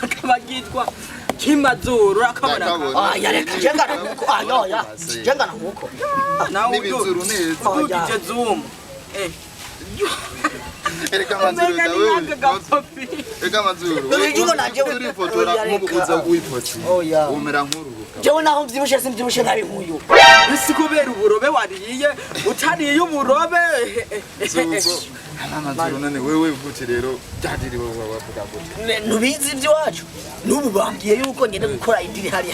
akaba yitwa Mazuru akabona yareka jengana nuko ya jengana nuko nawe n'ibizuru neza uje zoom Erika Mazuru dawe Erika Mazuru Ngigo naje uri fotora mubuza wipoti umera nkuru jewe naho mvyibushe simvyibushe nabi nkuyu isi kubera uburobe wariye utariye uburobe Mazuru none wewe vuti rero byadiri wowe wavuga gute nubizi ibyo wacu nubu bambwiye yuko ngende gukora idiri hari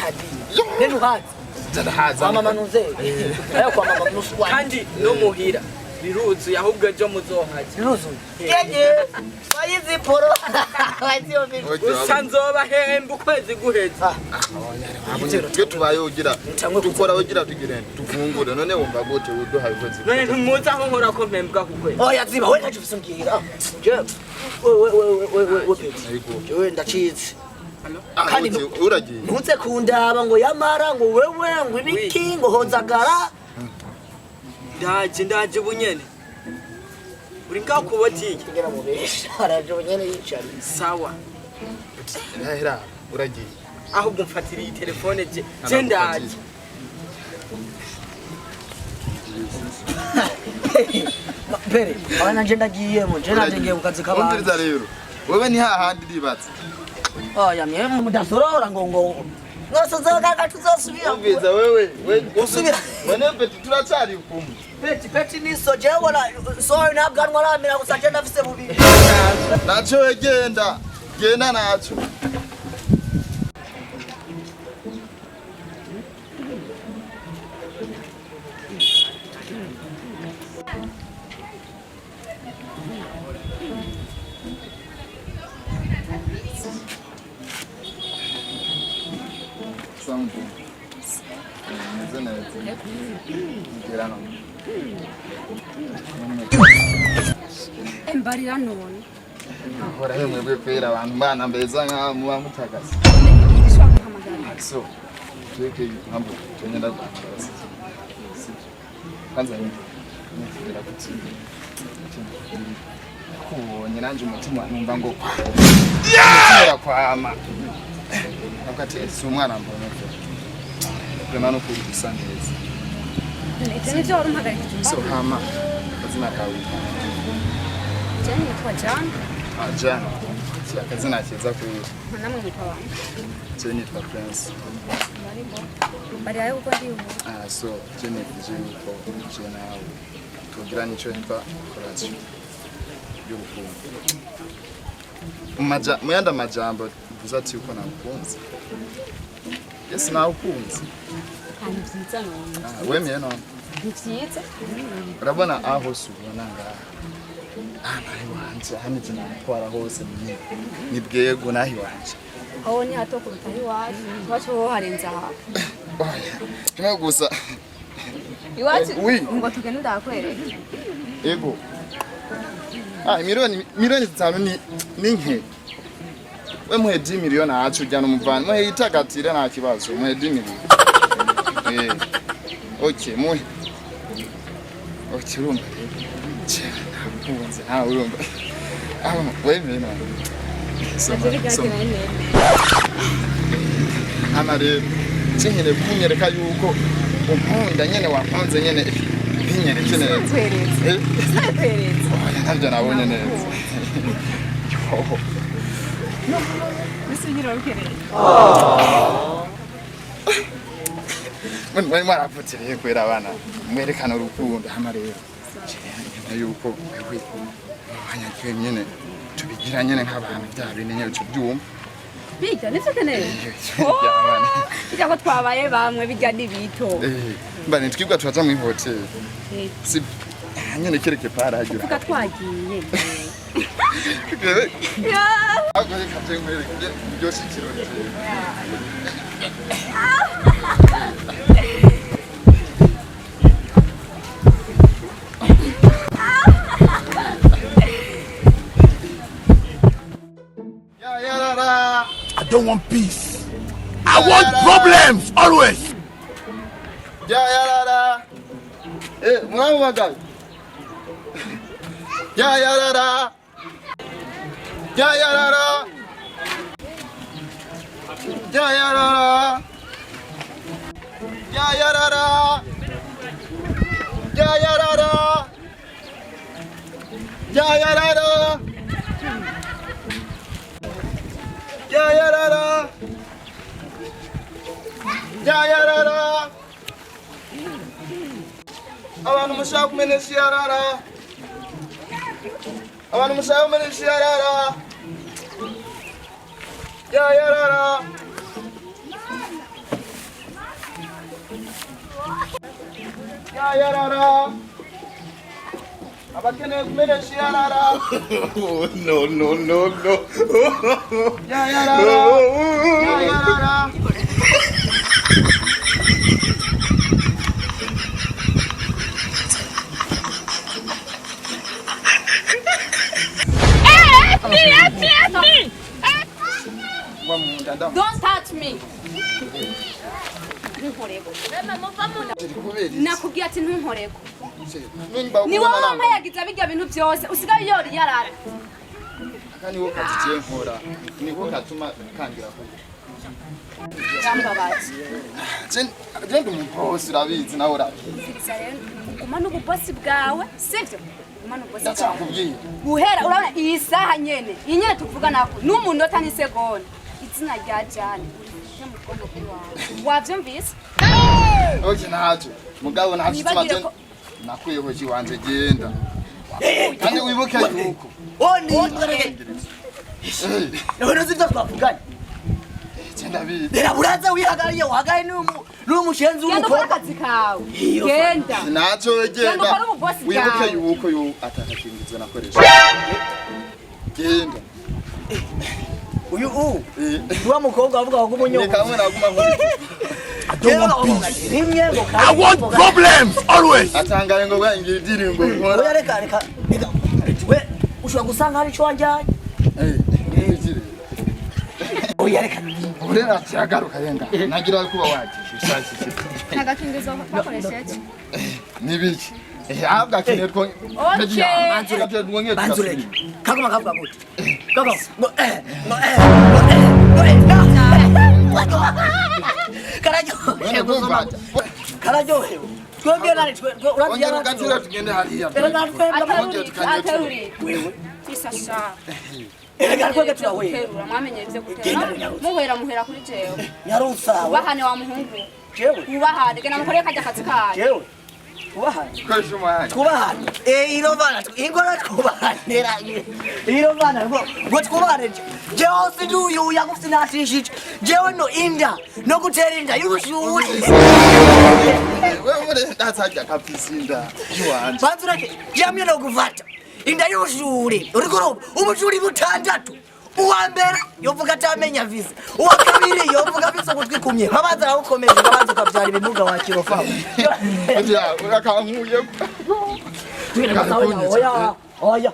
nene uhazi ndahaza mama nuze ayo kwa mama nuswa kandi no muhira biruzu ahubwo ejo muzohaje biruzu yeye bayizi poro waziyo bibi usanzoba hemba ukwezi guheza twe tubayogira dukora wogira tugirene tuvungure none wumva gute uduha ukwezi none ntumuza aho nkora ko mpembwa kukwe oya ziba we ntaje usumbwira we ndacize kandi uragiye ntuze kundaba ngo yamara ngo wewe ngo ibiki ngo hozagara ndaje bunyene uri ngakuboti kigera mu besha araje bunyene yicari sawa hera uragiye ahubwo mfatira iyi telefone je ndaje Pere abana nje ndagiyemo je naje ngiye kukazi kabandi umviriza rero wewe ni hahandi ribatse oya mye mudasorora ngo nosozoga tuzosubira umviriza wewe usubira bone peti turacari kumwe peti niso je wala sorry nabwanwa ramira gusa je ndafise bubiri naco wegenda genda naco Embarira none. Ahora hemwe bwe kwera abantu bana mbeza nka muba mutagase. Ishwa kuhamagara. So, tweke hambo tugenda kwambara. Kwanza hivi. Nifira kuti. Kubonye nanje umutima numva ngo kwa. Yeah! Kwama. Nakati si umwana mbona ko. Prema no kuri kusandeza. Ese nivyo urumpagara. So hama. Kazina kawe. Jani yitwa Jan. Jana. Si akazina kiza ku. Namwe mwitwa bande. Jeni yitwa Prince. Bari ayo uko ndi ubu. So Jeni yitwa Jena. Tugira nico yitwa Corazon. Muyanda majambo uzati uko nakukunze. Yes nakukunze. Kandi vyiza none. Wemye none. Vyiza. Urabona aho subona ngaha. Nahi wanje hamije natwara hose ni bwego nahi wanje. Aho ni hato kuruta iwacu. Iwacu ho harenza aha. Kima gusa. Iwacu ngo tugende ndakwereka. Ego. Miliyoni 5 ni nke. We muhe 10 miliyoni acu jana umuvana. Muhe itagatire nta kibazo. Muhe 10 miliyoni. Okay, muhe. Okay, urumva. Nkunze nta urumva. Wemeye none. Amare cyengene kunyereka yuko unkunda nyene wakunze nyene binyereke neza. Ntabyo nabonye neza. Bisinyira ukereye. Mwe mwarapotereye kwera abana. Mwerekana urukundo amarero. Yuko wewe wanyakiwe nyene tubigira nyene nk'abantu byabine nyene cyo byuma. Bita nivyo keneye. Ija ko twabaye bamwe bijya nibito. Mbane twibwa twaza mu hotel. Si nyene kereke para hagira. Tuka twagiye. Ya. Ago reka nkwereke byose kirori. I don't want peace. I want problems always. Mwangu magai. Yayarara. Yayarara. Yayarara. Yayarara. Yayarara. Yayarara. Abantu mushaka kumenesha yarara. Abantu mushaka kumenesha yarara. Yayarara. Yayarara. Abakeneye kumenesha yarara. No. Yayarara. Yayarara. Don't touch me. Nakubwiye ati ntunkoreko. Ni wowe wampayagiza bijya bintu byose usigaye yori yarara. Kandi wo kaziye nkora. Niko katuma kangira ko. Jambabazi. Genda umubosi urabizi nawe urabizi. Uguma n'ububosi bwawe, sivyo? Uguma n'ububosi bwawe. Ndakubwiye. Guhera urabona iyi saha nyene. Iyi nyene tuvuga nako n'umunota n'isegonda. Izina rya Jane. Wavyumvise? Oje naje. Mugabo nahashitse nakuyeho kiwanje genda. Kandi wibuke yuko. Oni. None zivyo twavuganye. Ndabizi. Dera uraza wihagariye wahagaye n'umushenzi w'umukobwa. Akazi kawe. Genda. Naco genda. Wibuke yuko atakakingize nakoresha. Genda. Uyu wa mukobwa avuga ko umunyoko. Kamwe naguma nkubita. I want problems always. Atangaye ngo bwangira idirimbo nkora. Oya reka. We ushobora gusanga hari cyo wanjanye. Oya reka. Urera cyagaruka yenga. Nagira kuba wagisha shashishije. Nagakingizo bakoresheje. Nibiki? Abwa kinerwa. Banzure. Kagoma kavuga gute? Kagoma. Karajohewe. Twebwe nari urabiye gatira tugende hariya. Ateruri. Wewe. Isasha. Erega twebwe turahuye. Mwamenye ivyo gutera. Muhera kuri jewe. Nyarusa. Ubahane wa muhungu. Jewe. Ubahane gena mukoreye kajya kazi kaje. Jewe. Kubahane. Kwesho mwana. Kubahane. Irobana ingora kubahanera. Irobana ngo twubahane. Jewe siduyu yakusinashishije. Jewe no inda no gutera inda y'ubushuri. Wewe ndatsajya kapisinda. Yuwanje. Banzurake jamye no guvata. Inda y'ubushuri. Uriko ubushuri butandatu. Uwa mbere yovuga atamenya visa. Uwa kabiri yovuga visa gutwikumye. Babanza arawukomeje babanza kabyara ibimuga wa kirofa. Ya urakankuye. Oya.